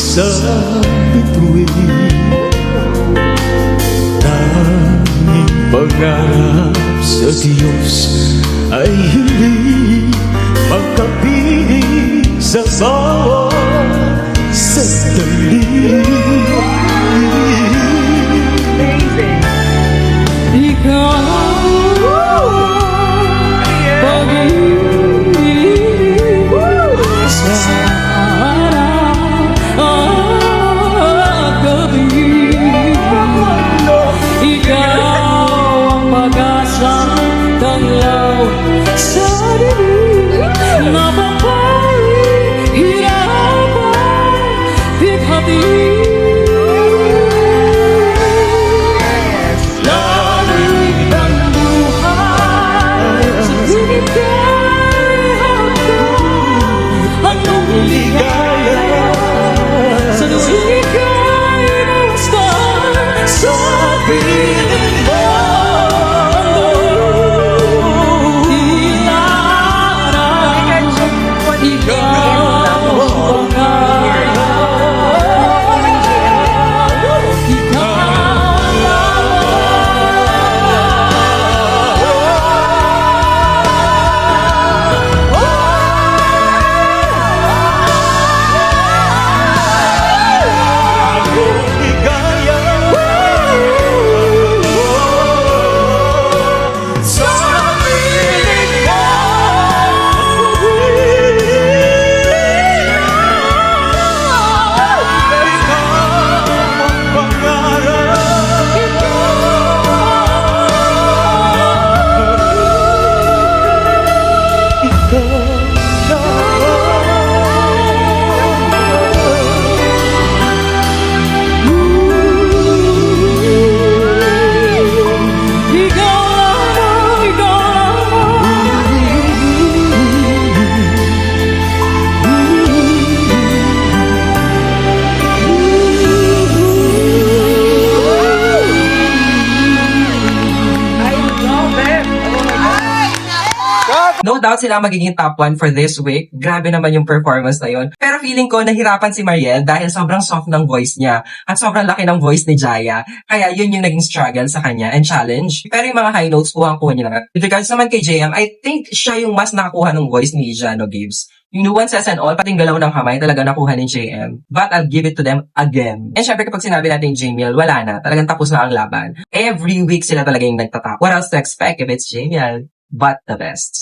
sa bituin. Tanging pangarap sa Diyos ay hindi magkapiling sa bawat sandali. No doubt sila magiging top 1 for this week. Grabe naman yung performance na yun. Pero feeling ko nahirapan si Mariel dahil sobrang soft ng voice niya at sobrang laki ng voice ni Jaya. Kaya yun yung naging struggle sa kanya and challenge. Pero yung mga high notes, kuha-kuha niya lang. With regards naman kay JM, I think siya yung mas nakakuha ng voice ni Jano Gibbs. Yung nuances and all, pati yung galaw ng kamay, talaga nakuha ni JM. But I'll give it to them again. And syempre kapag sinabi natin Jamiel, wala na. Talagang tapos na ang laban. Every week sila talaga yung nagtatap. What else to expect if it's Jamiel? But the best.